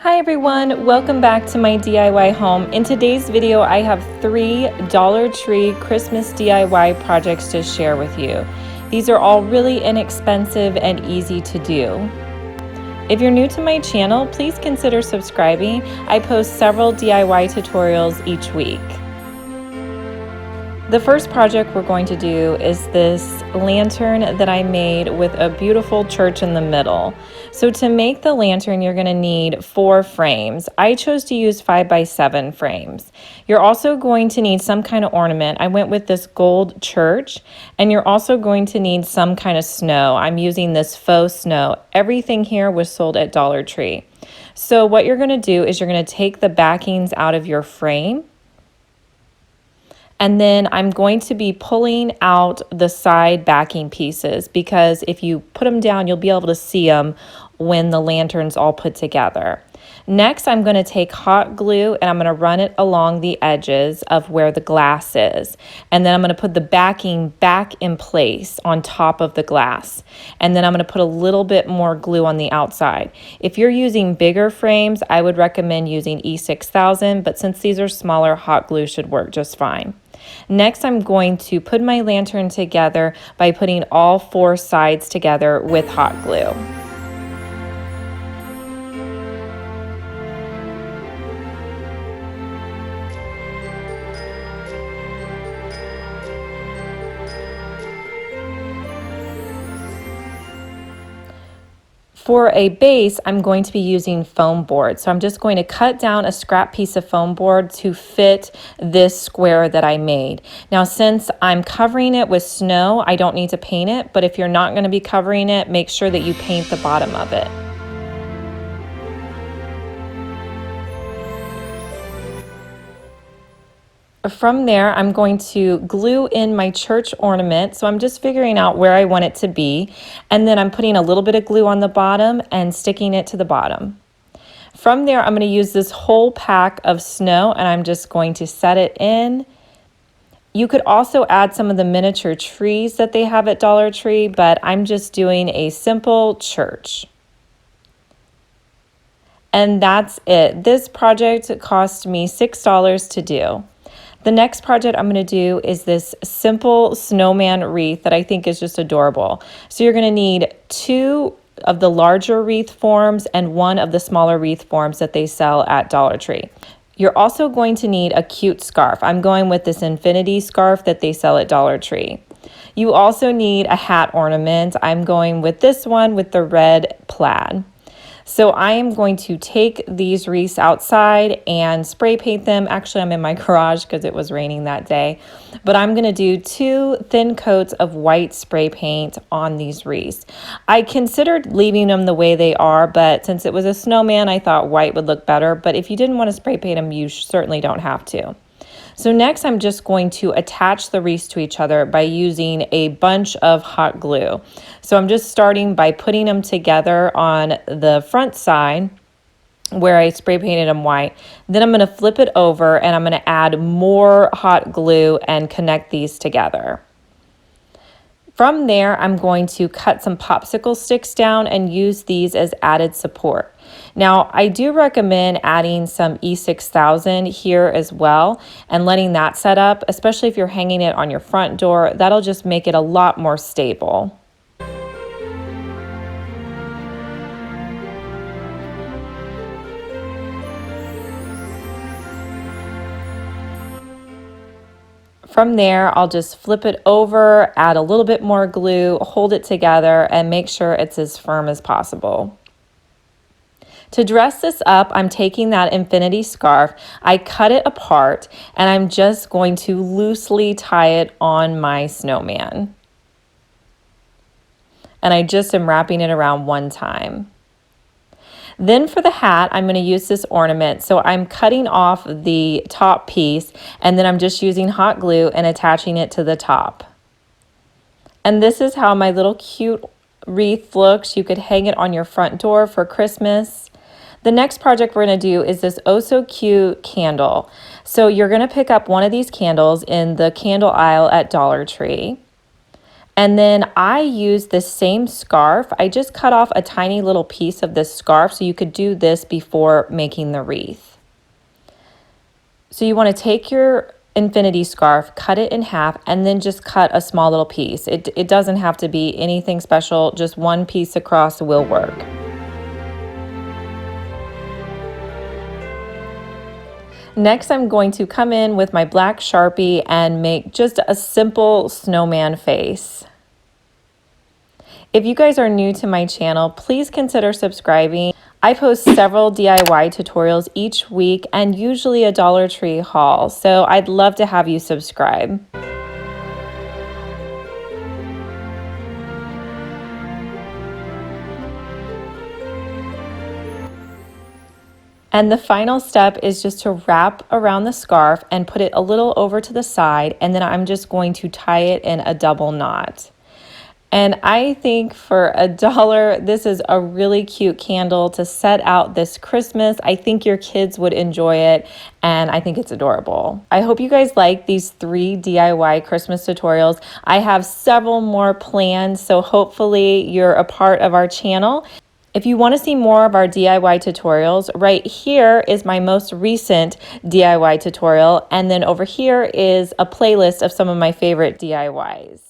Hi everyone, welcome back to my DIY home. In today's video, I have 3 Dollar Tree Christmas DIY projects to share with you. These are all really inexpensive and easy to do. If you're new to my channel, please consider subscribing. I post several DIY tutorials each week. The first project we're going to do is this lantern that I made with a beautiful church in the middle. So to make the lantern, you're going to need 4 frames. I chose to use 5x7 frames. You're also going to need some kind of ornament. I went with this gold church, and you're also going to need some kind of snow. I'm using this faux snow. Everything here was sold at Dollar Tree. So what you're going to do is you're going to take the backings out of your frame. And then I'm going to be pulling out the side backing pieces because if you put them down, you'll be able to see them when the lantern's all put together. Next, I'm going to take hot glue and I'm going to run it along the edges of where the glass is. And then I'm going to put the backing back in place on top of the glass. And then I'm going to put a little bit more glue on the outside. If you're using bigger frames, I would recommend using E6000, but since these are smaller, hot glue should work just fine. Next, I'm going to put my lantern together by putting all 4 sides together with hot glue. For a base, I'm going to be using foam board. So I'm just going to cut down a scrap piece of foam board to fit this square that I made. Now, since I'm covering it with snow, I don't need to paint it, but if you're not going to be covering it, make sure that you paint the bottom of it. From there, I'm going to glue in my church ornament. So I'm just figuring out where I want it to be. And then I'm putting a little bit of glue on the bottom and sticking it to the bottom. From there, I'm going to use this whole pack of snow and I'm just going to set it in. You could also add some of the miniature trees that they have at Dollar Tree, but I'm just doing a simple church. And that's it. This project cost me $6 to do. The next project I'm going to do is this simple snowman wreath that I think is just adorable. So you're going to need 2 of the larger wreath forms and 1 of the smaller wreath forms that they sell at Dollar Tree. You're also going to need a cute scarf. I'm going with this infinity scarf that they sell at Dollar Tree. You also need a hat ornament. I'm going with this one with the red plaid. So I am going to take these wreaths outside and spray paint them. Actually, I'm in my garage because it was raining that day. But I'm going to do 2 thin coats of white spray paint on these wreaths. I considered leaving them the way they are, but since it was a snowman, I thought white would look better. But if you didn't want to spray paint them, you certainly don't have to. So next, I'm just going to attach the wreaths to each other by using a bunch of hot glue. So I'm just starting by putting them together on the front side where I spray painted them white. Then I'm going to flip it over and I'm going to add more hot glue and connect these together. From there, I'm going to cut some popsicle sticks down and use these as added support. Now, I do recommend adding some E6000 here as well and letting that set up, especially if you're hanging it on your front door. That'll just make it a lot more stable. From there, I'll just flip it over, add a little bit more glue, hold it together, and make sure it's as firm as possible. To dress this up, I'm taking that infinity scarf, I cut it apart, and I'm just going to loosely tie it on my snowman. And I just am wrapping it around 1 time. Then for the hat, I'm going to use this ornament. So I'm cutting off the top piece and then I'm just using hot glue and attaching it to the top. And this is how my little cute wreath looks. You could hang it on your front door for Christmas. The next project we're going to do is this oh so cute candle. So you're going to pick up one of these candles in the candle aisle at Dollar Tree. And then I use this same scarf. I just cut off a tiny little piece of this scarf, so you could do this before making the wreath. So you want to take your infinity scarf, cut it in half, and then just cut a small little piece. It doesn't have to be anything special, just one piece across will work. Next, I'm going to come in with my black Sharpie and make just a simple snowman face. If you guys are new to my channel, please consider subscribing. I post several DIY tutorials each week and usually a Dollar Tree haul, so I'd love to have you subscribe. And the final step is just to wrap around the scarf and put it a little over to the side, and then I'm just going to tie it in a double knot. And I think for $1, this is a really cute candle to set out this Christmas. I think your kids would enjoy it, and I think it's adorable. I hope you guys like these 3 DIY Christmas tutorials. I have several more planned, so hopefully you're a part of our channel. If you want to see more of our DIY tutorials, right here is my most recent DIY tutorial, and then over here is a playlist of some of my favorite DIYs.